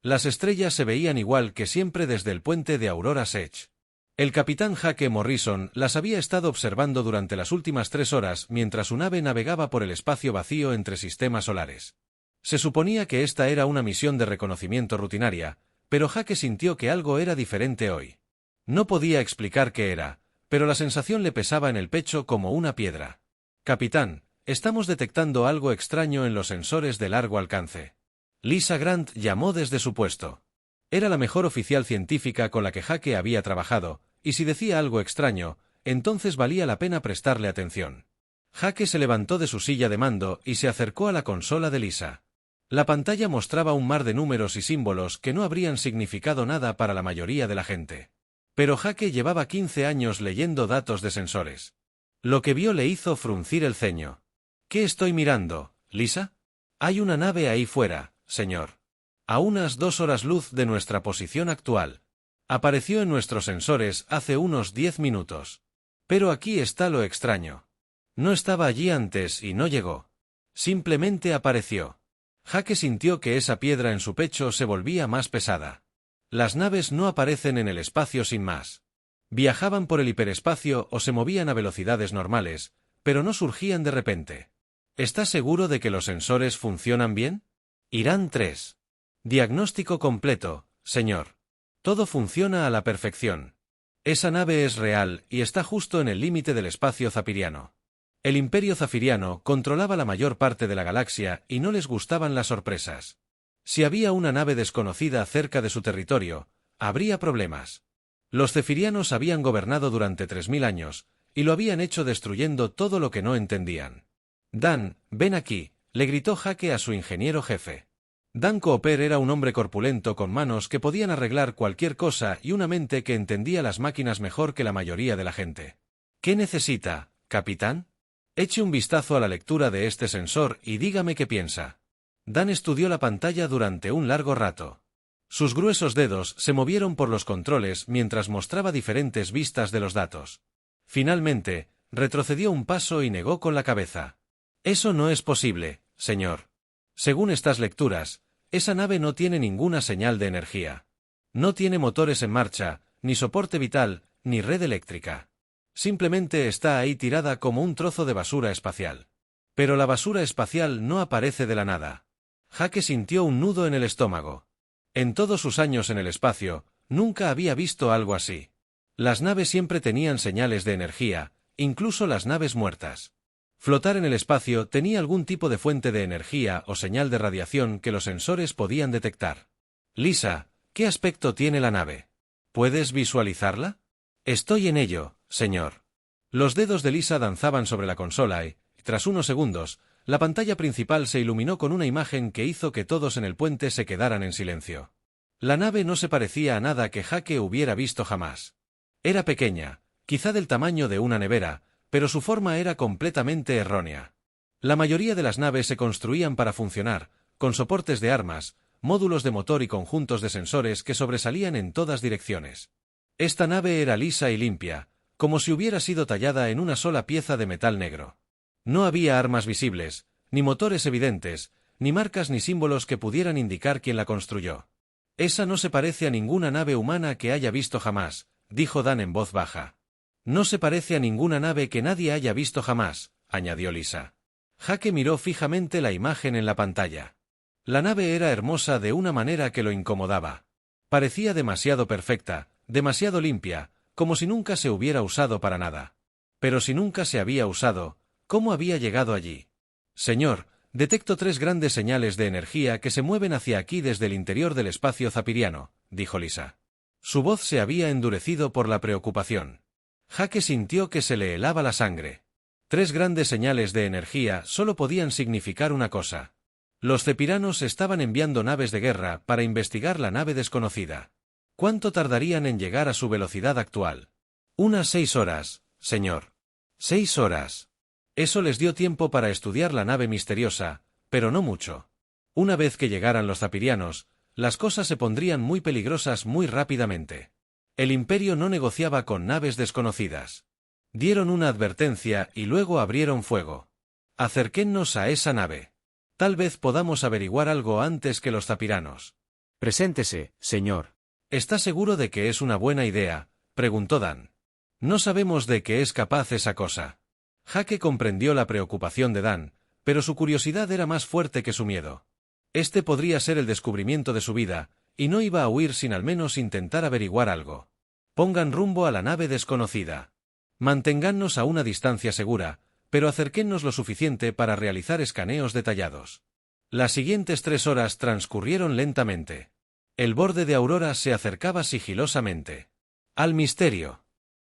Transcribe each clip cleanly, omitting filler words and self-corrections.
Las estrellas se veían igual que siempre desde el puente de Aurora's Edge. El capitán Jake Morrison las había estado observando durante las últimas 3 horas mientras su nave navegaba por el espacio vacío entre sistemas solares. Se suponía que esta era una misión de reconocimiento rutinaria, pero Jake sintió que algo era diferente hoy. No podía explicar qué era, pero la sensación le pesaba en el pecho como una piedra. «Capitán, estamos detectando algo extraño en los sensores de largo alcance». Lisa Grant llamó desde su puesto. Era la mejor oficial científica con la que Jake había trabajado, y si decía algo extraño, entonces valía la pena prestarle atención. Jake se levantó de su silla de mando y se acercó a la consola de Lisa. La pantalla mostraba un mar de números y símbolos que no habrían significado nada para la mayoría de la gente. Pero Jake llevaba 15 años leyendo datos de sensores. Lo que vio le hizo fruncir el ceño. «¿Qué estoy mirando, Lisa? Hay una nave ahí fuera, señor. A unas 2 horas luz de nuestra posición actual. Apareció en nuestros sensores hace unos 10 minutos. Pero aquí está lo extraño. No estaba allí antes y no llegó. Simplemente apareció». Jake sintió que esa piedra en su pecho se volvía más pesada. Las naves no aparecen en el espacio sin más. Viajaban por el hiperespacio o se movían a velocidades normales, pero no surgían de repente. ¿Está seguro de que los sensores funcionan bien? Irán 3. Diagnóstico completo, señor. Todo funciona a la perfección. Esa nave es real y está justo en el límite del espacio zapiriano. El Imperio Zafiriano controlaba la mayor parte de la galaxia y no les gustaban las sorpresas. Si había una nave desconocida cerca de su territorio, habría problemas. Los zefirianos habían gobernado durante 3000 años, y lo habían hecho destruyendo todo lo que no entendían. «Dan, ven aquí», le gritó Jake a su ingeniero jefe. Dan Cooper era un hombre corpulento con manos que podían arreglar cualquier cosa y una mente que entendía las máquinas mejor que la mayoría de la gente. «¿Qué necesita, capitán? Eche un vistazo a la lectura de este sensor y dígame qué piensa». Dan estudió la pantalla durante un largo rato. Sus gruesos dedos se movieron por los controles mientras mostraba diferentes vistas de los datos. Finalmente, retrocedió un paso y negó con la cabeza. «Eso no es posible, señor. Según estas lecturas, esa nave no tiene ninguna señal de energía. No tiene motores en marcha, ni soporte vital, ni red eléctrica. Simplemente está ahí tirada como un trozo de basura espacial». Pero la basura espacial no aparece de la nada. Jake sintió un nudo en el estómago. En todos sus años en el espacio, nunca había visto algo así. Las naves siempre tenían señales de energía, incluso las naves muertas. Flotar en el espacio tenía algún tipo de fuente de energía o señal de radiación que los sensores podían detectar. «Lisa, ¿qué aspecto tiene la nave? ¿Puedes visualizarla?» «Estoy en ello, señor». Los dedos de Lisa danzaban sobre la consola y, tras unos segundos, la pantalla principal se iluminó con una imagen que hizo que todos en el puente se quedaran en silencio. La nave no se parecía a nada que Jake hubiera visto jamás. Era pequeña, quizá del tamaño de una nevera, pero su forma era completamente errónea. La mayoría de las naves se construían para funcionar, con soportes de armas, módulos de motor y conjuntos de sensores que sobresalían en todas direcciones. Esta nave era lisa y limpia, como si hubiera sido tallada en una sola pieza de metal negro. No había armas visibles, ni motores evidentes, ni marcas ni símbolos que pudieran indicar quién la construyó. «Esa no se parece a ninguna nave humana que haya visto jamás», dijo Dan en voz baja. «No se parece a ninguna nave que nadie haya visto jamás», añadió Lisa. Jake miró fijamente la imagen en la pantalla. La nave era hermosa de una manera que lo incomodaba. Parecía demasiado perfecta, demasiado limpia, como si nunca se hubiera usado para nada. Pero si nunca se había usado, ¿cómo había llegado allí? «Señor, detecto 3 grandes señales de energía que se mueven hacia aquí desde el interior del espacio zapiriano», dijo Lisa. Su voz se había endurecido por la preocupación. Jake sintió que se le helaba la sangre. 3 grandes señales de energía solo podían significar una cosa. Los zepiranos estaban enviando naves de guerra para investigar la nave desconocida. ¿Cuánto tardarían en llegar a su velocidad actual? «Unas 6 horas, señor». 6 horas. Eso les dio tiempo para estudiar la nave misteriosa, pero no mucho. Una vez que llegaran los zapirianos, las cosas se pondrían muy peligrosas muy rápidamente. El Imperio no negociaba con naves desconocidas. Dieron una advertencia y luego abrieron fuego. «Acerquénnos a esa nave. Tal vez podamos averiguar algo antes que los zapiranos». Preséntese, señor. ¿Está seguro de que es una buena idea?, preguntó Dan. No sabemos de qué es capaz esa cosa. Jake comprendió la preocupación de Dan, pero su curiosidad era más fuerte que su miedo. Este podría ser el descubrimiento de su vida, y no iba a huir sin al menos intentar averiguar algo. Pongan rumbo a la nave desconocida. Manténgannos a una distancia segura, pero acerquénnos lo suficiente para realizar escaneos detallados. Las siguientes 3 horas transcurrieron lentamente. El borde de Aurora se acercaba sigilosamente al misterio.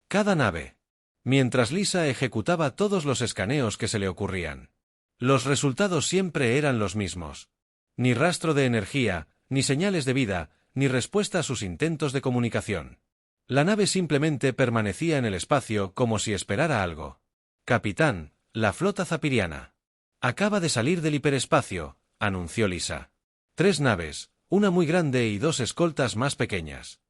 Cada nave. Mientras Lisa ejecutaba todos los escaneos que se le ocurrían. Los resultados siempre eran los mismos. Ni rastro de energía, ni señales de vida, ni respuesta a sus intentos de comunicación. La nave simplemente permanecía en el espacio como si esperara algo. Capitán, la flota zapiriana acaba de salir del hiperespacio, anunció Lisa. 3 naves, una muy grande y 2 escoltas más pequeñas.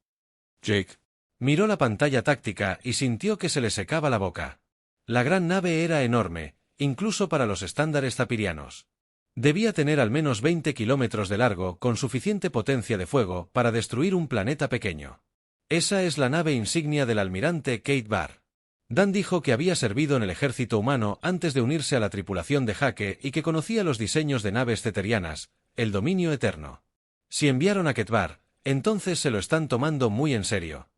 Jake miró la pantalla táctica y sintió que se le secaba la boca. La gran nave era enorme, incluso para los estándares zapirianos. Debía tener al menos 20 kilómetros de largo con suficiente potencia de fuego para destruir un planeta pequeño. Esa es la nave insignia del almirante Kate Barr. Dan dijo que había servido en el ejército humano antes de unirse a la tripulación de Jake y que conocía los diseños de naves ceterianas, el dominio eterno. Si enviaron a Kate Barr, entonces se lo están tomando muy en serio.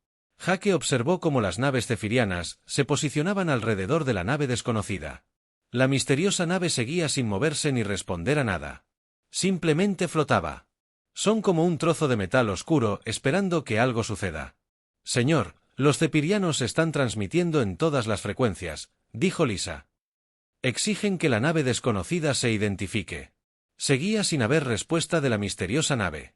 Jake observó cómo las naves zefirianas se posicionaban alrededor de la nave desconocida. La misteriosa nave seguía sin moverse ni responder a nada. Simplemente flotaba. Son como un trozo de metal oscuro esperando que algo suceda. Señor, los cepirianos están transmitiendo en todas las frecuencias, dijo Lisa. Exigen que la nave desconocida se identifique. Seguía sin haber respuesta de la misteriosa nave.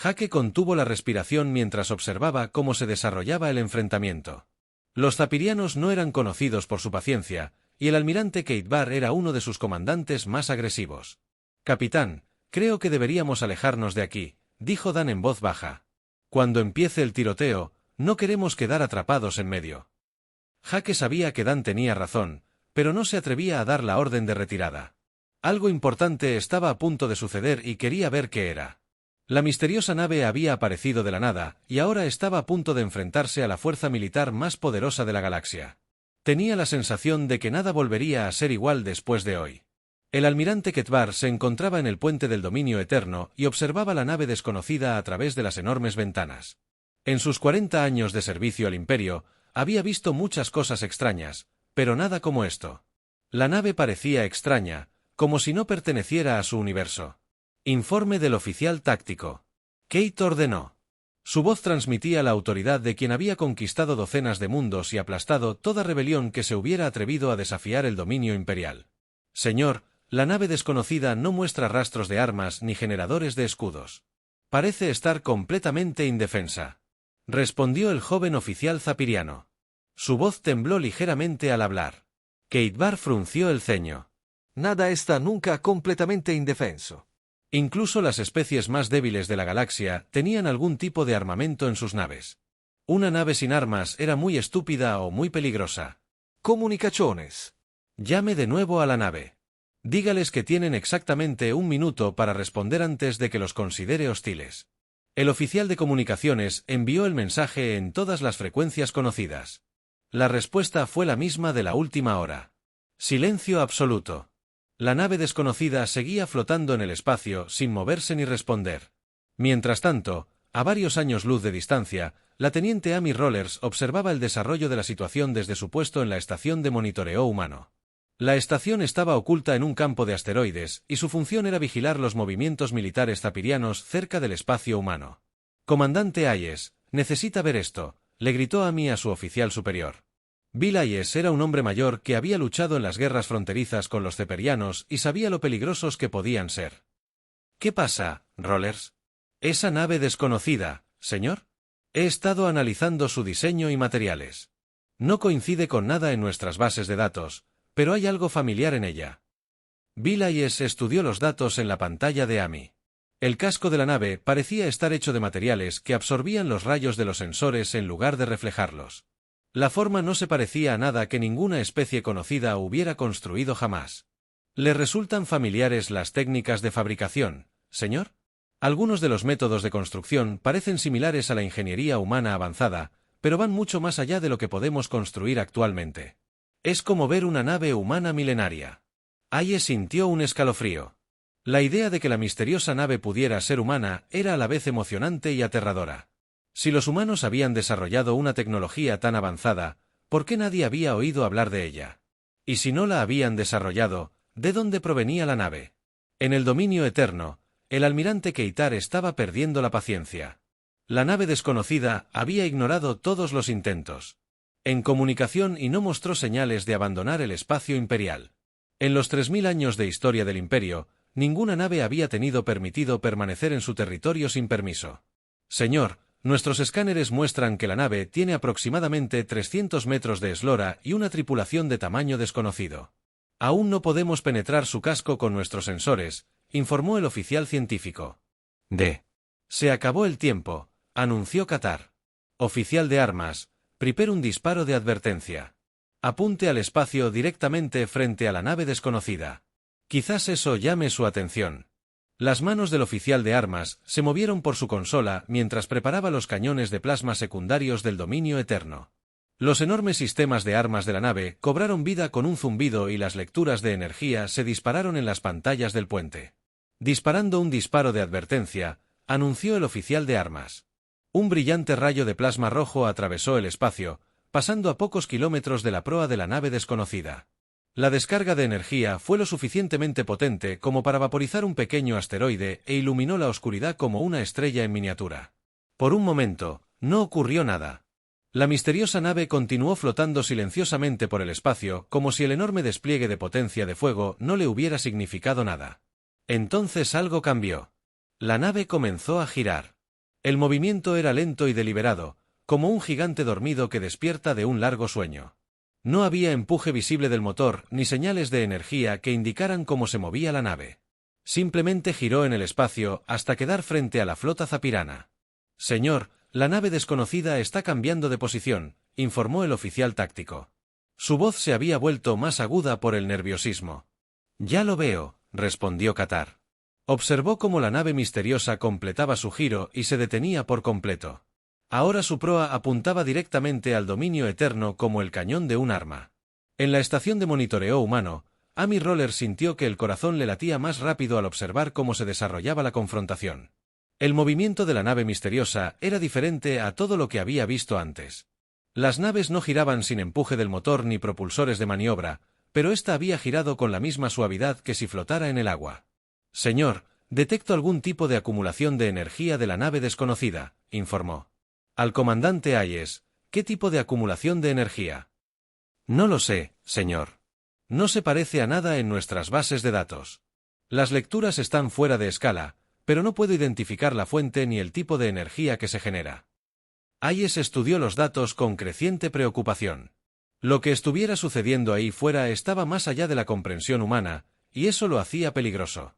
Jake contuvo la respiración mientras observaba cómo se desarrollaba el enfrentamiento. Los zapirianos no eran conocidos por su paciencia, y el almirante Kate Barr era uno de sus comandantes más agresivos. Capitán, creo que deberíamos alejarnos de aquí, dijo Dan en voz baja. Cuando empiece el tiroteo, no queremos quedar atrapados en medio. Jake sabía que Dan tenía razón, pero no se atrevía a dar la orden de retirada. Algo importante estaba a punto de suceder y quería ver qué era. La misteriosa nave había aparecido de la nada, y ahora estaba a punto de enfrentarse a la fuerza militar más poderosa de la galaxia. Tenía la sensación de que nada volvería a ser igual después de hoy. El almirante Kate Barr se encontraba en el puente del dominio eterno y observaba la nave desconocida a través de las enormes ventanas. En sus 40 años de servicio al Imperio, había visto muchas cosas extrañas, pero nada como esto. La nave parecía extraña, como si no perteneciera a su universo. Informe del oficial táctico. Kate ordenó. Su voz transmitía la autoridad de quien había conquistado docenas de mundos y aplastado toda rebelión que se hubiera atrevido a desafiar el dominio imperial. Señor, la nave desconocida no muestra rastros de armas ni generadores de escudos. Parece estar completamente indefensa. Respondió el joven oficial zapiriano. Su voz tembló ligeramente al hablar. Kate Barr frunció el ceño. Nada está nunca completamente indefenso. Incluso las especies más débiles de la galaxia tenían algún tipo de armamento en sus naves. Una nave sin armas era muy estúpida o muy peligrosa. Comunicaciones. Llame de nuevo a la nave. Dígales que tienen exactamente 1 minuto para responder antes de que los considere hostiles. El oficial de comunicaciones envió el mensaje en todas las frecuencias conocidas. La respuesta fue la misma de la última hora. Silencio absoluto. La nave desconocida seguía flotando en el espacio sin moverse ni responder. Mientras tanto, a varios años luz de distancia, la teniente Amy Rollers observaba el desarrollo de la situación desde su puesto en la estación de monitoreo humano. La estación estaba oculta en un campo de asteroides, y su función era vigilar los movimientos militares zapirianos cerca del espacio humano. Comandante Hayes, necesita ver esto, le gritó Amy a su oficial superior. Bill Hayes era un hombre mayor que había luchado en las guerras fronterizas con los ceperianos y sabía lo peligrosos que podían ser. ¿Qué pasa, Rollers? Esa nave desconocida, señor. He estado analizando su diseño y materiales. No coincide con nada en nuestras bases de datos, pero hay algo familiar en ella. Bill Hayes estudió los datos en la pantalla de Amy. El casco de la nave parecía estar hecho de materiales que absorbían los rayos de los sensores en lugar de reflejarlos. La forma no se parecía a nada que ninguna especie conocida hubiera construido jamás. ¿Le resultan familiares las técnicas de fabricación, señor? Algunos de los métodos de construcción parecen similares a la ingeniería humana avanzada, pero van mucho más allá de lo que podemos construir actualmente. Es como ver una nave humana milenaria. Hayes sintió un escalofrío. La idea de que la misteriosa nave pudiera ser humana era a la vez emocionante y aterradora. Si los humanos habían desarrollado una tecnología tan avanzada, ¿por qué nadie había oído hablar de ella? Y si no la habían desarrollado, ¿de dónde provenía la nave? En el dominio eterno, el almirante Keitar estaba perdiendo la paciencia. La nave desconocida había ignorado todos los intentos en comunicación y no mostró señales de abandonar el espacio imperial. En los 3000 años de historia del imperio, ninguna nave había tenido permitido permanecer en su territorio sin permiso. Señor, nuestros escáneres muestran que la nave tiene aproximadamente 300 metros de eslora y una tripulación de tamaño desconocido. Aún no podemos penetrar su casco con nuestros sensores, informó el oficial científico. Se acabó el tiempo, anunció Qatar. Oficial de armas, prepare un disparo de advertencia. Apunte al espacio directamente frente a la nave desconocida. Quizás eso llame su atención. Las manos del oficial de armas se movieron por su consola mientras preparaba los cañones de plasma secundarios del dominio eterno. Los enormes sistemas de armas de la nave cobraron vida con un zumbido y las lecturas de energía se dispararon en las pantallas del puente. Disparando un disparo de advertencia, anunció el oficial de armas. Un brillante rayo de plasma rojo atravesó el espacio, pasando a pocos kilómetros de la proa de la nave desconocida. La descarga de energía fue lo suficientemente potente como para vaporizar un pequeño asteroide e iluminó la oscuridad como una estrella en miniatura. Por un momento, no ocurrió nada. La misteriosa nave continuó flotando silenciosamente por el espacio como si el enorme despliegue de potencia de fuego no le hubiera significado nada. Entonces algo cambió. La nave comenzó a girar. El movimiento era lento y deliberado, como un gigante dormido que despierta de un largo sueño. No había empuje visible del motor ni señales de energía que indicaran cómo se movía la nave. Simplemente giró en el espacio hasta quedar frente a la flota zapirana. Señor, la nave desconocida está cambiando de posición, informó el oficial táctico. Su voz se había vuelto más aguda por el nerviosismo. Ya lo veo, respondió Qatar. Observó cómo la nave misteriosa completaba su giro y se detenía por completo. Ahora su proa apuntaba directamente al dominio eterno como el cañón de un arma. En la estación de monitoreo humano, Amy Roller sintió que el corazón le latía más rápido al observar cómo se desarrollaba la confrontación. El movimiento de la nave misteriosa era diferente a todo lo que había visto antes. Las naves no giraban sin empuje del motor ni propulsores de maniobra, pero ésta había girado con la misma suavidad que si flotara en el agua. Señor, detecto algún tipo de acumulación de energía de la nave desconocida, informó. Al comandante Hayes, ¿qué tipo de acumulación de energía? No lo sé, señor. No se parece a nada en nuestras bases de datos. Las lecturas están fuera de escala, pero no puedo identificar la fuente ni el tipo de energía que se genera. Hayes estudió los datos con creciente preocupación. Lo que estuviera sucediendo ahí fuera estaba más allá de la comprensión humana, y eso lo hacía peligroso.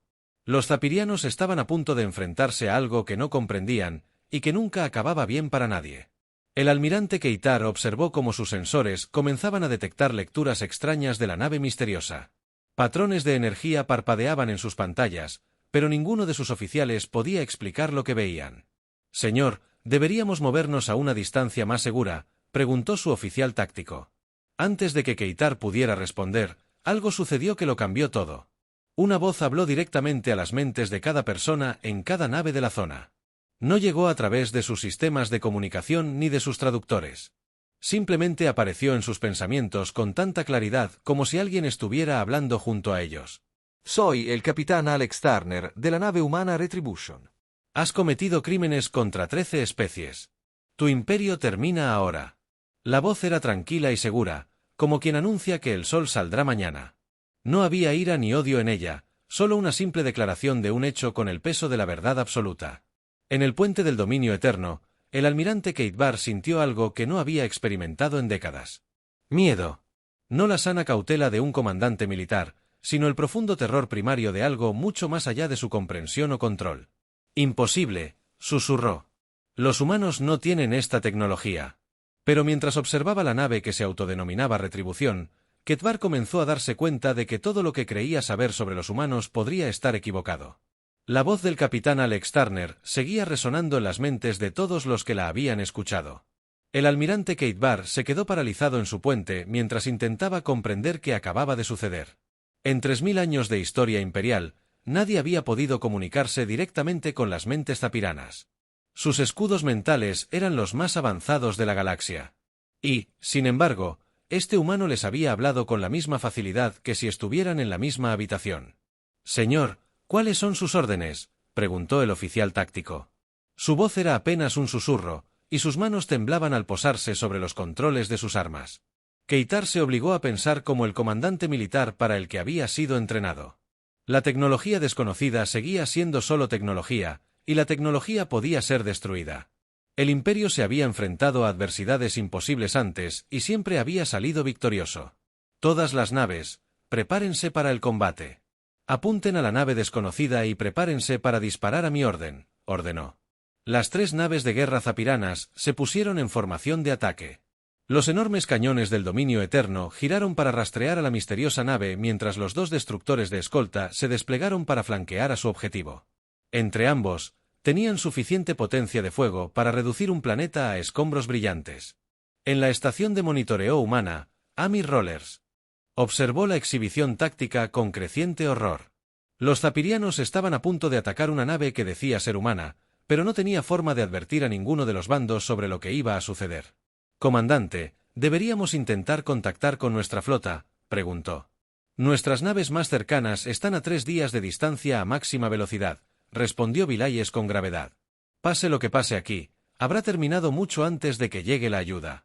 Los zapirianos estaban a punto de enfrentarse a algo que no comprendían, y que nunca acababa bien para nadie. El almirante Keitar observó cómo sus sensores comenzaban a detectar lecturas extrañas de la nave misteriosa. Patrones de energía parpadeaban en sus pantallas, pero ninguno de sus oficiales podía explicar lo que veían. Señor, ¿deberíamos movernos a una distancia más segura?, preguntó su oficial táctico. Antes de que Keitar pudiera responder, algo sucedió que lo cambió todo. Una voz habló directamente a las mentes de cada persona en cada nave de la zona. No llegó a través de sus sistemas de comunicación ni de sus traductores. Simplemente apareció en sus pensamientos con tanta claridad como si alguien estuviera hablando junto a ellos. Soy el capitán Alex Turner de la nave humana Retribution. Has cometido crímenes contra 13 especies. Tu imperio termina ahora. La voz era tranquila y segura, como quien anuncia que el sol saldrá mañana. No había ira ni odio en ella, solo una simple declaración de un hecho con el peso de la verdad absoluta. En el puente del dominio eterno, el almirante Keitbar sintió algo que no había experimentado en décadas. Miedo. No la sana cautela de un comandante militar, sino el profundo terror primario de algo mucho más allá de su comprensión o control. Imposible, susurró. Los humanos no tienen esta tecnología. Pero mientras observaba la nave que se autodenominaba Retribución, Keitbar comenzó a darse cuenta de que todo lo que creía saber sobre los humanos podría estar equivocado. La voz del capitán Alex Turner seguía resonando en las mentes de todos los que la habían escuchado. El almirante Kate Barr se quedó paralizado en su puente mientras intentaba comprender qué acababa de suceder. En 3000 años de historia imperial, nadie había podido comunicarse directamente con las mentes zapiranas. Sus escudos mentales eran los más avanzados de la galaxia. Y, sin embargo, este humano les había hablado con la misma facilidad que si estuvieran en la misma habitación. «Señor, ¿cuáles son sus órdenes?», preguntó el oficial táctico. Su voz era apenas un susurro, y sus manos temblaban al posarse sobre los controles de sus armas. Keitar se obligó a pensar como el comandante militar para el que había sido entrenado. La tecnología desconocida seguía siendo solo tecnología, y la tecnología podía ser destruida. El Imperio se había enfrentado a adversidades imposibles antes y siempre había salido victorioso. Todas las naves, prepárense para el combate. Apunten a la nave desconocida y prepárense para disparar a mi orden, ordenó. Las 3 naves de guerra zapiranas se pusieron en formación de ataque. Los enormes cañones del dominio eterno giraron para rastrear a la misteriosa nave mientras los 2 destructores de escolta se desplegaron para flanquear a su objetivo. Entre ambos, tenían suficiente potencia de fuego para reducir un planeta a escombros brillantes. En la estación de monitoreo humana, Amy Rollers observó la exhibición táctica con creciente horror. Los zapirianos estaban a punto de atacar una nave que decía ser humana, pero no tenía forma de advertir a ninguno de los bandos sobre lo que iba a suceder. «Comandante, ¿deberíamos intentar contactar con nuestra flota?», preguntó. «Nuestras naves más cercanas están a 3 días de distancia a máxima velocidad», respondió Vilayes con gravedad. «Pase lo que pase aquí, habrá terminado mucho antes de que llegue la ayuda».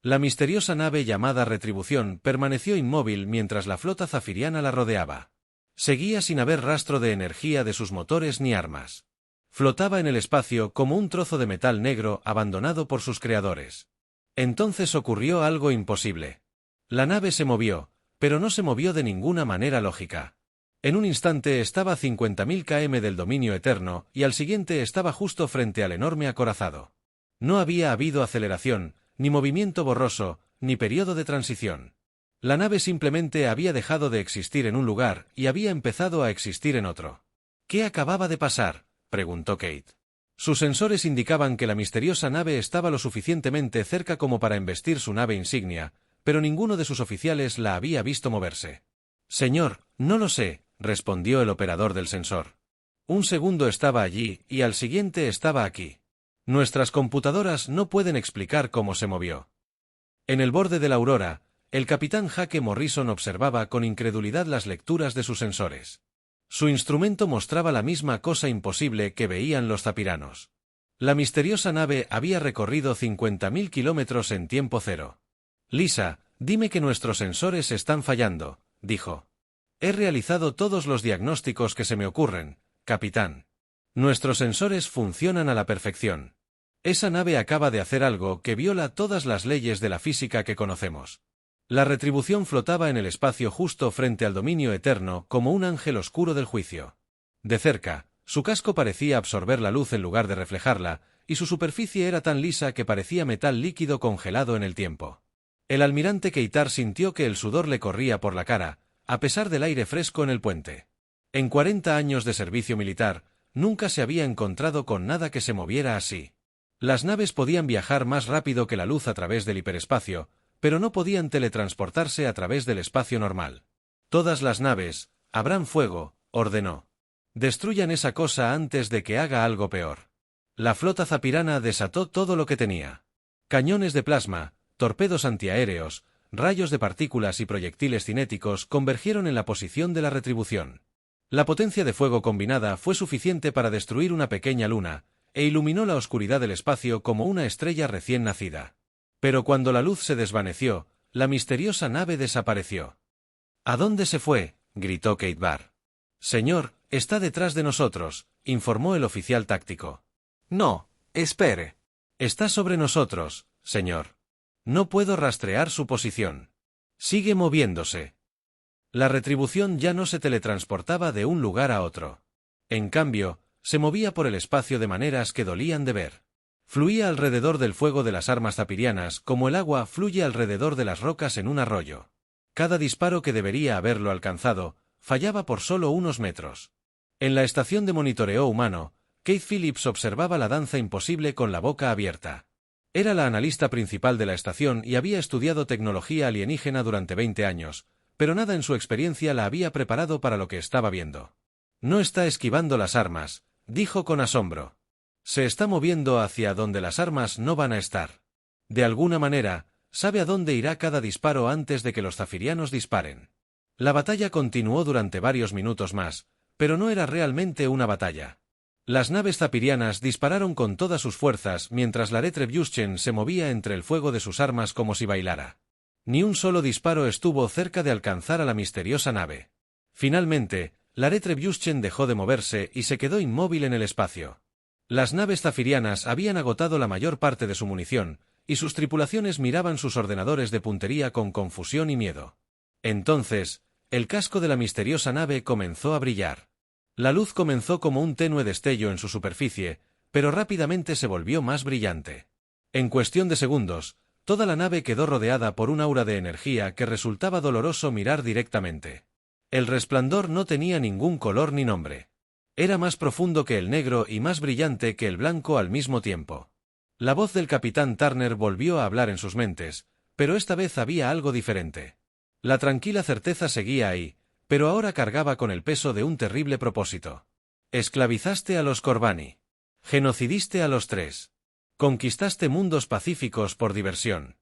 La misteriosa nave llamada Retribución permaneció inmóvil mientras la flota zafiriana la rodeaba. Seguía sin haber rastro de energía de sus motores ni armas. Flotaba en el espacio como un trozo de metal negro abandonado por sus creadores. Entonces ocurrió algo imposible. La nave se movió, pero no se movió de ninguna manera lógica. En un instante estaba a 50.000 km del dominio eterno y al siguiente estaba justo frente al enorme acorazado. No había habido aceleración, ni movimiento borroso, ni periodo de transición. La nave simplemente había dejado de existir en un lugar y había empezado a existir en otro. «¿Qué acababa de pasar?», preguntó Kate. Sus sensores indicaban que la misteriosa nave estaba lo suficientemente cerca como para embestir su nave insignia, pero ninguno de sus oficiales la había visto moverse. «Señor, no lo sé», respondió el operador del sensor. «Un segundo estaba allí y al siguiente estaba aquí. Nuestras computadoras no pueden explicar cómo se movió». En el borde de la aurora, el capitán Hake Morrison observaba con incredulidad las lecturas de sus sensores. Su instrumento mostraba la misma cosa imposible que veían los zapiranos. La misteriosa nave había recorrido 50.000 kilómetros en tiempo cero. «Lisa, dime que nuestros sensores están fallando», dijo. «He realizado todos los diagnósticos que se me ocurren, capitán. Nuestros sensores funcionan a la perfección. Esa nave acaba de hacer algo que viola todas las leyes de la física que conocemos». La Retribución flotaba en el espacio justo frente al dominio eterno como un ángel oscuro del juicio. De cerca, su casco parecía absorber la luz en lugar de reflejarla, y su superficie era tan lisa que parecía metal líquido congelado en el tiempo. El almirante Keitar sintió que el sudor le corría por la cara, a pesar del aire fresco en el puente. En 40 años de servicio militar, nunca se había encontrado con nada que se moviera así. Las naves podían viajar más rápido que la luz a través del hiperespacio, pero no podían teletransportarse a través del espacio normal. «Todas las naves, abran fuego», ordenó. «Destruyan esa cosa antes de que haga algo peor». La flota zapirana desató todo lo que tenía. Cañones de plasma, torpedos antiaéreos, rayos de partículas y proyectiles cinéticos convergieron en la posición de la Retribución. La potencia de fuego combinada fue suficiente para destruir una pequeña luna, e iluminó la oscuridad del espacio como una estrella recién nacida. Pero cuando la luz se desvaneció, la misteriosa nave desapareció. «¿A dónde se fue?», gritó Kate Barr. «Señor, está detrás de nosotros», informó el oficial táctico. «No, espere». «Está sobre nosotros, señor. No puedo rastrear su posición. Sigue moviéndose». La Retribución ya no se teletransportaba de un lugar a otro. En cambio, se movía por el espacio de maneras que dolían de ver. Fluía alrededor del fuego de las armas zapirianas como el agua fluye alrededor de las rocas en un arroyo. Cada disparo que debería haberlo alcanzado, fallaba por solo unos metros. En la estación de monitoreo humano, Kate Phillips observaba la danza imposible con la boca abierta. Era la analista principal de la estación y había estudiado tecnología alienígena durante 20 años, pero nada en su experiencia la había preparado para lo que estaba viendo. No está esquivando las armas, dijo con asombro. Se está moviendo hacia donde las armas no van a estar. De alguna manera, sabe a dónde irá cada disparo antes de que los zafirianos disparen. La batalla continuó durante varios minutos más, pero no era realmente una batalla. Las naves zapirianas dispararon con todas sus fuerzas mientras la Retribution se movía entre el fuego de sus armas como si bailara. Ni un solo disparo estuvo cerca de alcanzar a la misteriosa nave. Finalmente, la Retribution dejó de moverse y se quedó inmóvil en el espacio. Las naves zafirianas habían agotado la mayor parte de su munición, y sus tripulaciones miraban sus ordenadores de puntería con confusión y miedo. Entonces, el casco de la misteriosa nave comenzó a brillar. La luz comenzó como un tenue destello en su superficie, pero rápidamente se volvió más brillante. En cuestión de segundos, toda la nave quedó rodeada por un aura de energía que resultaba doloroso mirar directamente. El resplandor no tenía ningún color ni nombre. Era más profundo que el negro y más brillante que el blanco al mismo tiempo. La voz del capitán Turner volvió a hablar en sus mentes, pero esta vez había algo diferente. La tranquila certeza seguía ahí, pero ahora cargaba con el peso de un terrible propósito. Esclavizaste a los Corbani. Genocidiste a los 3. Conquistaste mundos pacíficos por diversión.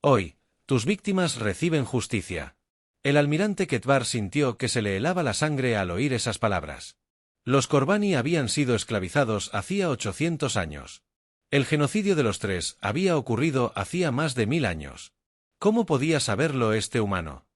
Hoy, tus víctimas reciben justicia. El almirante Ketvar sintió que se le helaba la sangre al oír esas palabras. Los Corbani habían sido esclavizados hacía 800 años. El genocidio de los 3 había ocurrido hacía más de 1000 años. ¿Cómo podía saberlo este humano?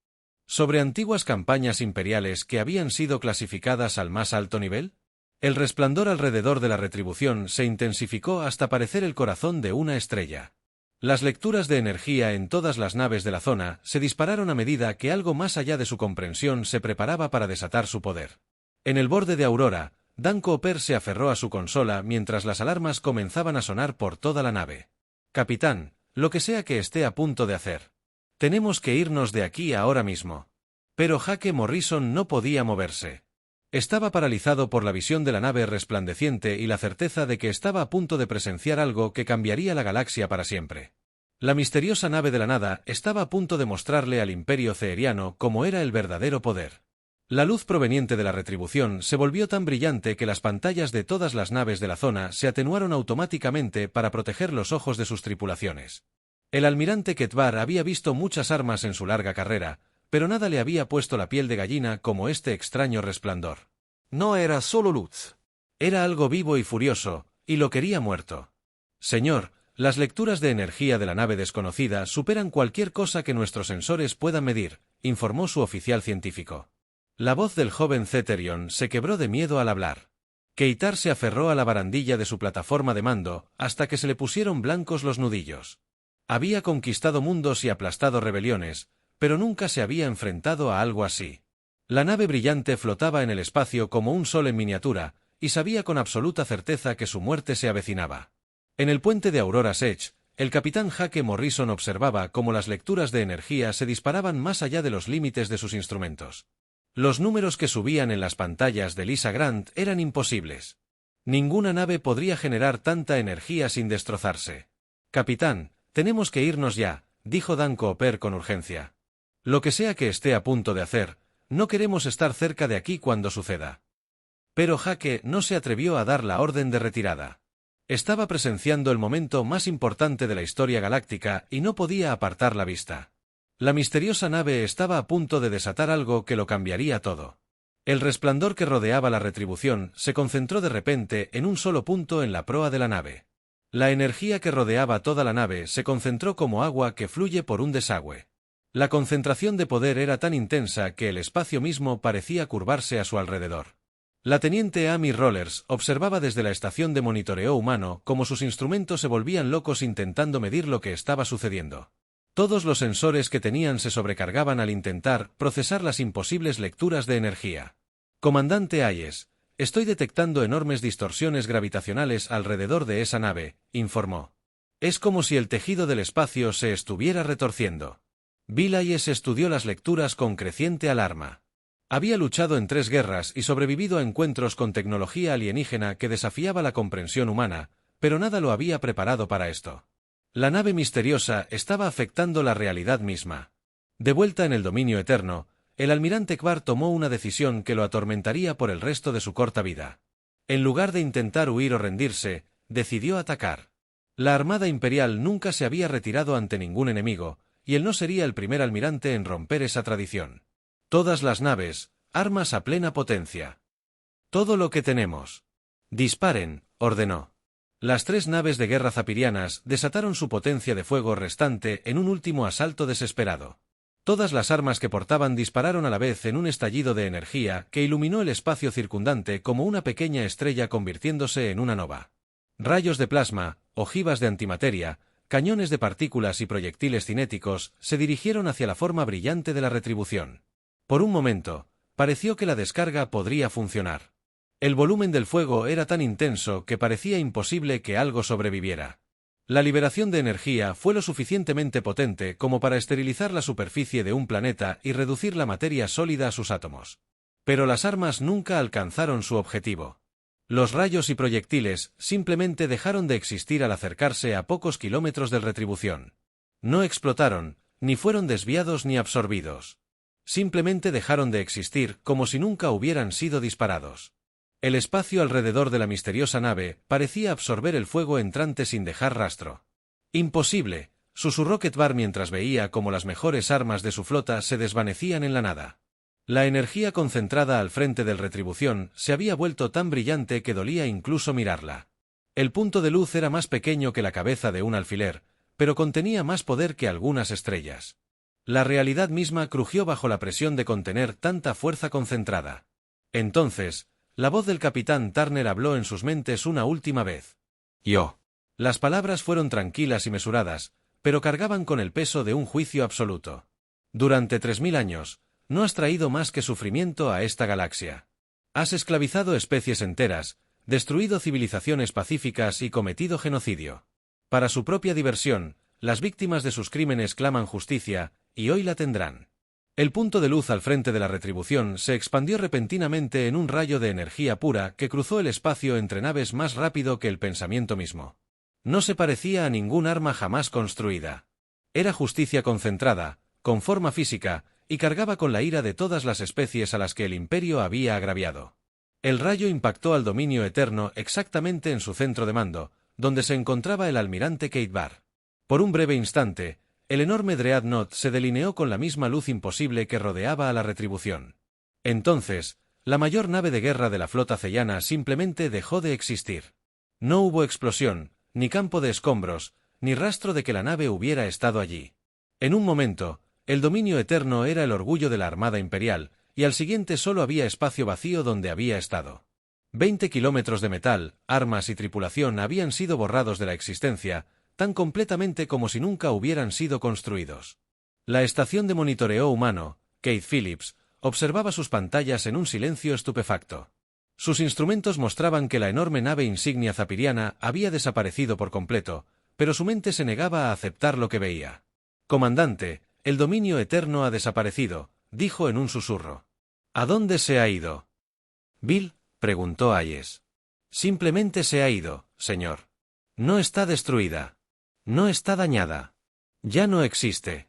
¿Sobre antiguas campañas imperiales que habían sido clasificadas al más alto nivel? El resplandor alrededor de la retribución se intensificó hasta parecer el corazón de una estrella. Las lecturas de energía en todas las naves de la zona se dispararon a medida que algo más allá de su comprensión se preparaba para desatar su poder. En el borde de Aurora, Dan Cooper se aferró a su consola mientras las alarmas comenzaban a sonar por toda la nave. «Capitán, lo que sea que esté a punto de hacer. Tenemos que irnos de aquí ahora mismo». Pero Jake Morrison no podía moverse. Estaba paralizado por la visión de la nave resplandeciente y la certeza de que estaba a punto de presenciar algo que cambiaría la galaxia para siempre. La misteriosa nave de la nada estaba a punto de mostrarle al Imperio Ceeriano cómo era el verdadero poder. La luz proveniente de la retribución se volvió tan brillante que las pantallas de todas las naves de la zona se atenuaron automáticamente para proteger los ojos de sus tripulaciones. El almirante Ketvar había visto muchas armas en su larga carrera, pero nada le había puesto la piel de gallina como este extraño resplandor. No era solo luz. Era algo vivo y furioso, y lo quería muerto. Señor, las lecturas de energía de la nave desconocida superan cualquier cosa que nuestros sensores puedan medir, informó su oficial científico. La voz del joven Ceterion se quebró de miedo al hablar. Keitar se aferró a la barandilla de su plataforma de mando hasta que se le pusieron blancos los nudillos. Había conquistado mundos y aplastado rebeliones, pero nunca se había enfrentado a algo así. La nave brillante flotaba en el espacio como un sol en miniatura, y sabía con absoluta certeza que su muerte se avecinaba. En el puente de Aurora's Edge, el capitán Jake Morrison observaba cómo las lecturas de energía se disparaban más allá de los límites de sus instrumentos. Los números que subían en las pantallas de Lisa Grant eran imposibles. Ninguna nave podría generar tanta energía sin destrozarse. «Capitán, tenemos que irnos ya», dijo Dan Cooper con urgencia. «Lo que sea que esté a punto de hacer, no queremos estar cerca de aquí cuando suceda». Pero Jake no se atrevió a dar la orden de retirada. Estaba presenciando el momento más importante de la historia galáctica y no podía apartar la vista. La misteriosa nave estaba a punto de desatar algo que lo cambiaría todo. El resplandor que rodeaba la retribución se concentró de repente en un solo punto en la proa de la nave. La energía que rodeaba toda la nave se concentró como agua que fluye por un desagüe. La concentración de poder era tan intensa que el espacio mismo parecía curvarse a su alrededor. La teniente Amy Rollers observaba desde la estación de monitoreo humano cómo sus instrumentos se volvían locos intentando medir lo que estaba sucediendo. Todos los sensores que tenían se sobrecargaban al intentar procesar las imposibles lecturas de energía. «Comandante Hayes, estoy detectando enormes distorsiones gravitacionales alrededor de esa nave», informó. «Es como si el tejido del espacio se estuviera retorciendo». Bill Hayes estudió las lecturas con creciente alarma. Había luchado en 3 guerras y sobrevivido a encuentros con tecnología alienígena que desafiaba la comprensión humana, pero nada lo había preparado para esto. La nave misteriosa estaba afectando la realidad misma. De vuelta en el dominio eterno, el almirante Kvar tomó una decisión que lo atormentaría por el resto de su corta vida. En lugar de intentar huir o rendirse, decidió atacar. La Armada Imperial nunca se había retirado ante ningún enemigo, y él no sería el primer almirante en romper esa tradición. Todas las naves, armas a plena potencia. Todo lo que tenemos. Disparen, ordenó. Las 3 naves de guerra zapirianas desataron su potencia de fuego restante en un último asalto desesperado. Todas las armas que portaban dispararon a la vez en un estallido de energía que iluminó el espacio circundante como una pequeña estrella convirtiéndose en una nova. Rayos de plasma, ojivas de antimateria, cañones de partículas y proyectiles cinéticos se dirigieron hacia la forma brillante de la retribución. Por un momento, pareció que la descarga podría funcionar. El volumen del fuego era tan intenso que parecía imposible que algo sobreviviera. La liberación de energía fue lo suficientemente potente como para esterilizar la superficie de un planeta y reducir la materia sólida a sus átomos. Pero las armas nunca alcanzaron su objetivo. Los rayos y proyectiles simplemente dejaron de existir al acercarse a pocos kilómetros de retribución. No explotaron, ni fueron desviados ni absorbidos. Simplemente dejaron de existir como si nunca hubieran sido disparados. El espacio alrededor de la misteriosa nave parecía absorber el fuego entrante sin dejar rastro. «Imposible», susurró Kvar mientras veía cómo las mejores armas de su flota se desvanecían en la nada. La energía concentrada al frente del Retribución se había vuelto tan brillante que dolía incluso mirarla. El punto de luz era más pequeño que la cabeza de un alfiler, pero contenía más poder que algunas estrellas. La realidad misma crujió bajo la presión de contener tanta fuerza concentrada. Entonces, la voz del capitán Turner habló en sus mentes una última vez. «Yo». Las palabras fueron tranquilas y mesuradas, pero cargaban con el peso de un juicio absoluto. «Durante 3000 años, no has traído más que sufrimiento a esta galaxia. Has esclavizado especies enteras, destruido civilizaciones pacíficas y cometido genocidio. Para su propia diversión, las víctimas de sus crímenes claman justicia, y hoy la tendrán». El punto de luz al frente de la retribución se expandió repentinamente en un rayo de energía pura que cruzó el espacio entre naves más rápido que el pensamiento mismo. No se parecía a ningún arma jamás construida. Era justicia concentrada, con forma física, y cargaba con la ira de todas las especies a las que el Imperio había agraviado. El rayo impactó al dominio eterno exactamente en su centro de mando, donde se encontraba el almirante Kvar. Por un breve instante, el enorme Dreadnought se delineó con la misma luz imposible que rodeaba a la retribución. Entonces, la mayor nave de guerra de la flota ceyana simplemente dejó de existir. No hubo explosión, ni campo de escombros, ni rastro de que la nave hubiera estado allí. En un momento, el dominio eterno era el orgullo de la Armada Imperial, y al siguiente solo había espacio vacío donde había estado. 20 kilómetros de metal, armas y tripulación habían sido borrados de la existencia, tan completamente como si nunca hubieran sido construidos. La estación de monitoreo humano, Keith Phillips, observaba sus pantallas en un silencio estupefacto. Sus instrumentos mostraban que la enorme nave insignia zapiriana había desaparecido por completo, pero su mente se negaba a aceptar lo que veía. «Comandante, el dominio eterno ha desaparecido», dijo en un susurro. «¿A dónde se ha ido?» «Bill», preguntó Hayes. «Simplemente se ha ido, señor. No está destruida. No está dañada. Ya no existe».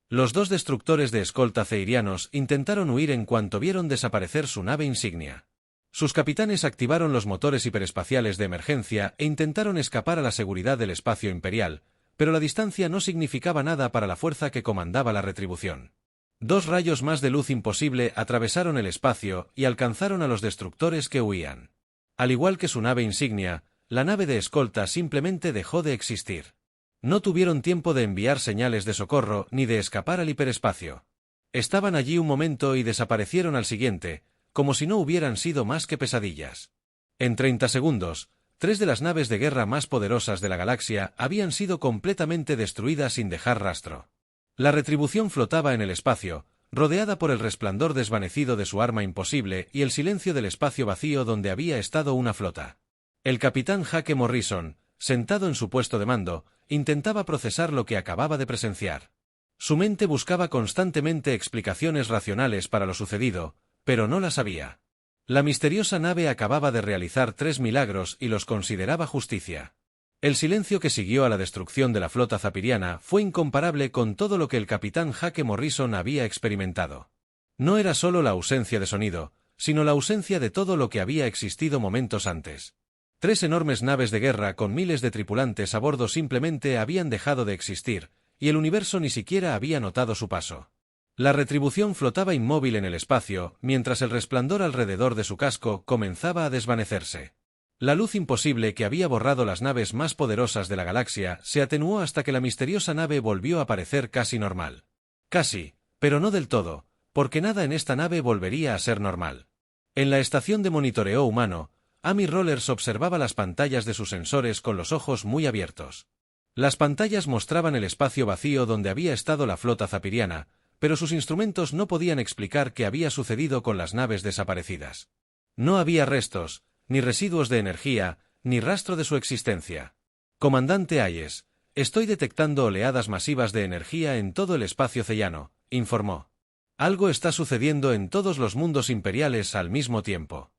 Los 2 destructores de escolta ceirianos intentaron huir en cuanto vieron desaparecer su nave insignia. Sus capitanes activaron los motores hiperespaciales de emergencia e intentaron escapar a la seguridad del espacio imperial, pero la distancia no significaba nada para la fuerza que comandaba la retribución. 2 rayos más de luz imposible atravesaron el espacio y alcanzaron a los destructores que huían. Al igual que su nave insignia, la nave de escolta simplemente dejó de existir. No tuvieron tiempo de enviar señales de socorro ni de escapar al hiperespacio. Estaban allí un momento y desaparecieron al siguiente, como si no hubieran sido más que pesadillas. En 30 segundos, 3 de las naves de guerra más poderosas de la galaxia habían sido completamente destruidas sin dejar rastro. La retribución flotaba en el espacio, rodeada por el resplandor desvanecido de su arma imposible y el silencio del espacio vacío donde había estado una flota. El capitán Hake Morrison, sentado en su puesto de mando, intentaba procesar lo que acababa de presenciar. Su mente buscaba constantemente explicaciones racionales para lo sucedido, pero no la sabía. La misteriosa nave acababa de realizar 3 milagros y los consideraba justicia. El silencio que siguió a la destrucción de la flota zapiriana fue incomparable con todo lo que el capitán Jake Morrison había experimentado. No era solo la ausencia de sonido, sino la ausencia de todo lo que había existido momentos antes. 3 enormes naves de guerra con miles de tripulantes a bordo simplemente habían dejado de existir, y el universo ni siquiera había notado su paso. La Retribución flotaba inmóvil en el espacio, mientras el resplandor alrededor de su casco comenzaba a desvanecerse. La luz imposible que había borrado las naves más poderosas de la galaxia se atenuó hasta que la misteriosa nave volvió a parecer casi normal. Casi, pero no del todo, porque nada en esta nave volvería a ser normal. En la estación de monitoreo humano, Amy Rollers observaba las pantallas de sus sensores con los ojos muy abiertos. Las pantallas mostraban el espacio vacío donde había estado la flota zapiriana, pero sus instrumentos no podían explicar qué había sucedido con las naves desaparecidas. No había restos, ni residuos de energía, ni rastro de su existencia. Comandante Hayes, estoy detectando oleadas masivas de energía en todo el espacio ceyano, informó. Algo está sucediendo en todos los mundos imperiales al mismo tiempo.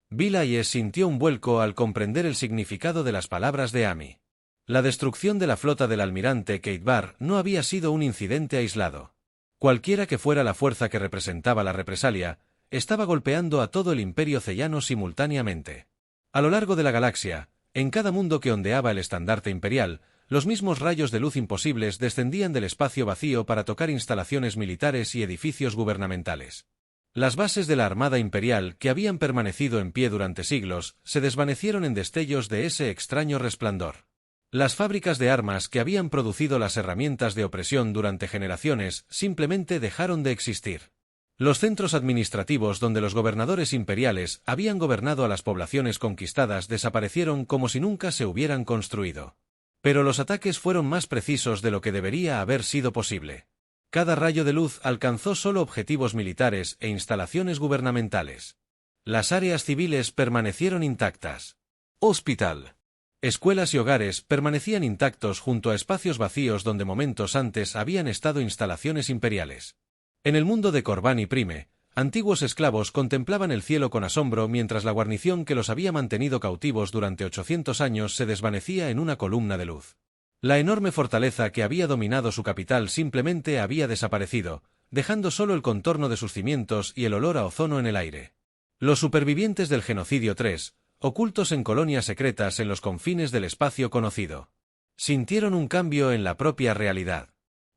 Bill Hayes sintió un vuelco al comprender el significado de las palabras de Amy. La destrucción de la flota del almirante Kate Barr no había sido un incidente aislado. Cualquiera que fuera la fuerza que representaba la represalia, estaba golpeando a todo el imperio ceyano simultáneamente. A lo largo de la galaxia, en cada mundo que ondeaba el estandarte imperial, los mismos rayos de luz imposibles descendían del espacio vacío para tocar instalaciones militares y edificios gubernamentales. Las bases de la Armada Imperial, que habían permanecido en pie durante siglos, se desvanecieron en destellos de ese extraño resplandor. Las fábricas de armas que habían producido las herramientas de opresión durante generaciones simplemente dejaron de existir. Los centros administrativos donde los gobernadores imperiales habían gobernado a las poblaciones conquistadas desaparecieron como si nunca se hubieran construido. Pero los ataques fueron más precisos de lo que debería haber sido posible. Cada rayo de luz alcanzó solo objetivos militares e instalaciones gubernamentales. Las áreas civiles permanecieron intactas. Hospital. Escuelas y hogares permanecían intactos junto a espacios vacíos donde momentos antes habían estado instalaciones imperiales. En el mundo de Corban y Prime, antiguos esclavos contemplaban el cielo con asombro mientras la guarnición que los había mantenido cautivos durante 800 años se desvanecía en una columna de luz. La enorme fortaleza que había dominado su capital simplemente había desaparecido, dejando solo el contorno de sus cimientos y el olor a ozono en el aire. Los supervivientes del genocidio 3, ocultos en colonias secretas en los confines del espacio conocido, sintieron un cambio en la propia realidad.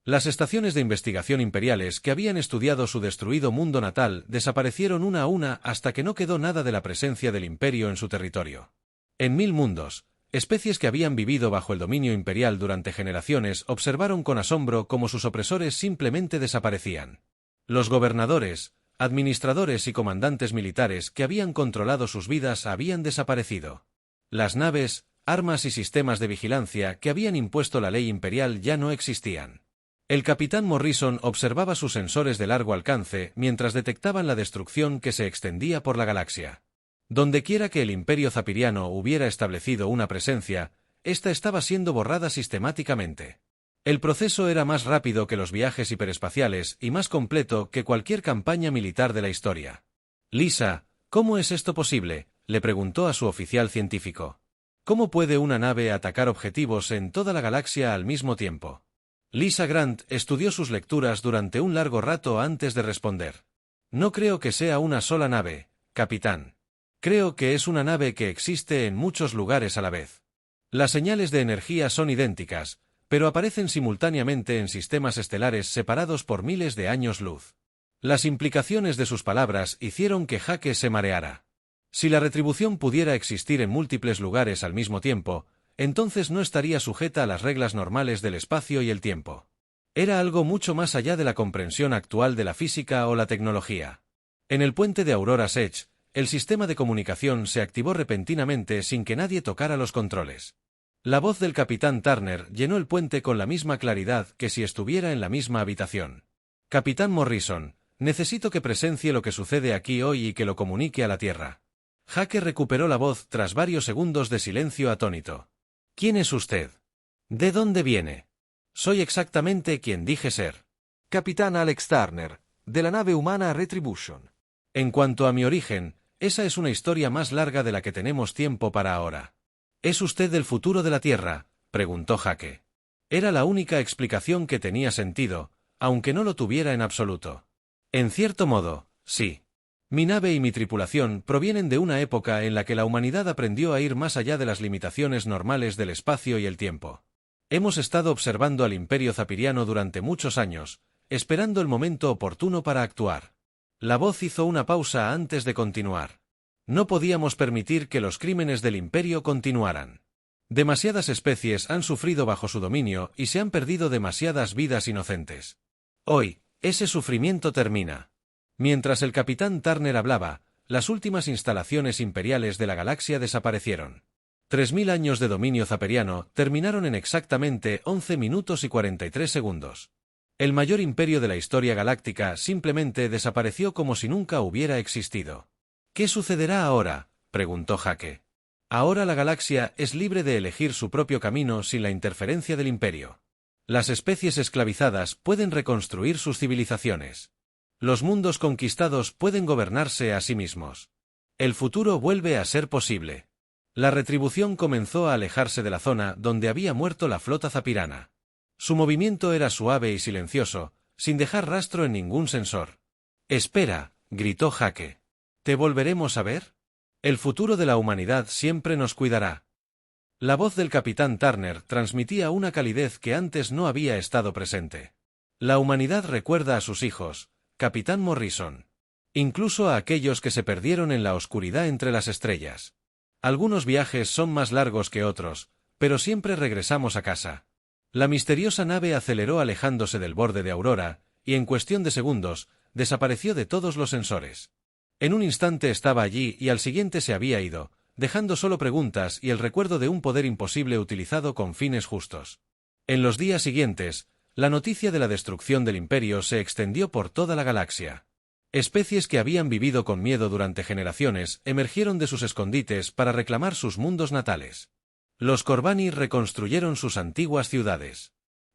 Las estaciones de investigación imperiales que habían estudiado su destruido mundo natal desaparecieron una a una hasta que no quedó nada de la presencia del imperio en su territorio. En 1000 mundos, especies que habían vivido bajo el dominio imperial durante generaciones observaron con asombro cómo sus opresores simplemente desaparecían. Los gobernadores, administradores y comandantes militares que habían controlado sus vidas habían desaparecido. Las naves, armas y sistemas de vigilancia que habían impuesto la ley imperial ya no existían. El capitán Morrison observaba sus sensores de largo alcance mientras detectaban la destrucción que se extendía por la galaxia. Dondequiera que el imperio zapiriano hubiera establecido una presencia, ésta estaba siendo borrada sistemáticamente. El proceso era más rápido que los viajes hiperespaciales y más completo que cualquier campaña militar de la historia. Lisa, ¿cómo es esto posible?, le preguntó a su oficial científico. ¿Cómo puede una nave atacar objetivos en toda la galaxia al mismo tiempo? Lisa Grant estudió sus lecturas durante un largo rato antes de responder. No creo que sea una sola nave, capitán. Creo que es una nave que existe en muchos lugares a la vez. Las señales de energía son idénticas, pero aparecen simultáneamente en sistemas estelares separados por miles de años luz. Las implicaciones de sus palabras hicieron que Jake se mareara. Si la retribución pudiera existir en múltiples lugares al mismo tiempo, entonces no estaría sujeta a las reglas normales del espacio y el tiempo. Era algo mucho más allá de la comprensión actual de la física o la tecnología. En el puente de Aurora's Edge, el sistema de comunicación se activó repentinamente sin que nadie tocara los controles. La voz del capitán Turner llenó el puente con la misma claridad que si estuviera en la misma habitación. Capitán Morrison, necesito que presencie lo que sucede aquí hoy y que lo comunique a la Tierra. Jake recuperó la voz tras varios segundos de silencio atónito. ¿Quién es usted? ¿De dónde viene? Soy exactamente quien dije ser. Capitán Alex Turner, de la nave humana Retribution. En cuanto a mi origen, esa es una historia más larga de la que tenemos tiempo para ahora. ¿Es usted del futuro de la Tierra?, preguntó Jake. Era la única explicación que tenía sentido, aunque no lo tuviera en absoluto. En cierto modo, sí. Mi nave y mi tripulación provienen de una época en la que la humanidad aprendió a ir más allá de las limitaciones normales del espacio y el tiempo. Hemos estado observando al Imperio Zapiriano durante muchos años, esperando el momento oportuno para actuar. La voz hizo una pausa antes de continuar. No podíamos permitir que los crímenes del Imperio continuaran. Demasiadas especies han sufrido bajo su dominio y se han perdido demasiadas vidas inocentes. Hoy, ese sufrimiento termina. Mientras el capitán Turner hablaba, las últimas instalaciones imperiales de la galaxia desaparecieron. 3000 años de dominio zaperiano terminaron en exactamente 11 minutos y 43 segundos. El mayor imperio de la historia galáctica simplemente desapareció como si nunca hubiera existido. ¿Qué sucederá ahora?, preguntó Jake. Ahora la galaxia es libre de elegir su propio camino sin la interferencia del imperio. Las especies esclavizadas pueden reconstruir sus civilizaciones. Los mundos conquistados pueden gobernarse a sí mismos. El futuro vuelve a ser posible. La retribución comenzó a alejarse de la zona donde había muerto la flota zapirana. Su movimiento era suave y silencioso, sin dejar rastro en ningún sensor. «Espera», gritó Jake. «¿Te volveremos a ver? El futuro de la humanidad siempre nos cuidará». La voz del capitán Turner transmitía una calidez que antes no había estado presente. La humanidad recuerda a sus hijos, capitán Morrison. Incluso a aquellos que se perdieron en la oscuridad entre las estrellas. Algunos viajes son más largos que otros, pero siempre regresamos a casa. La misteriosa nave aceleró alejándose del borde de Aurora, y en cuestión de segundos, desapareció de todos los sensores. En un instante estaba allí y al siguiente se había ido, dejando solo preguntas y el recuerdo de un poder imposible utilizado con fines justos. En los días siguientes, la noticia de la destrucción del Imperio se extendió por toda la galaxia. Especies que habían vivido con miedo durante generaciones emergieron de sus escondites para reclamar sus mundos natales. Los Corbani reconstruyeron sus antiguas ciudades.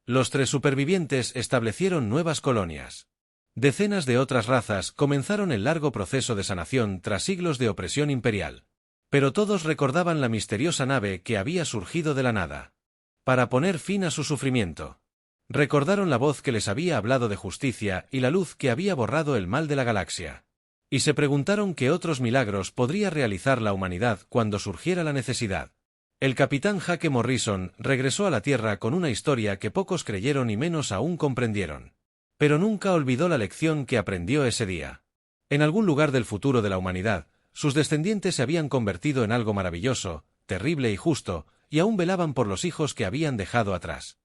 Los 3 supervivientes establecieron nuevas colonias. Decenas de otras razas comenzaron el largo proceso de sanación tras siglos de opresión imperial. Pero todos recordaban la misteriosa nave que había surgido de la nada. Para poner fin a su sufrimiento. Recordaron la voz que les había hablado de justicia y la luz que había borrado el mal de la galaxia. Y se preguntaron qué otros milagros podría realizar la humanidad cuando surgiera la necesidad. El capitán Jake Morrison regresó a la Tierra con una historia que pocos creyeron y menos aún comprendieron. Pero nunca olvidó la lección que aprendió ese día. En algún lugar del futuro de la humanidad, sus descendientes se habían convertido en algo maravilloso, terrible y justo, y aún velaban por los hijos que habían dejado atrás.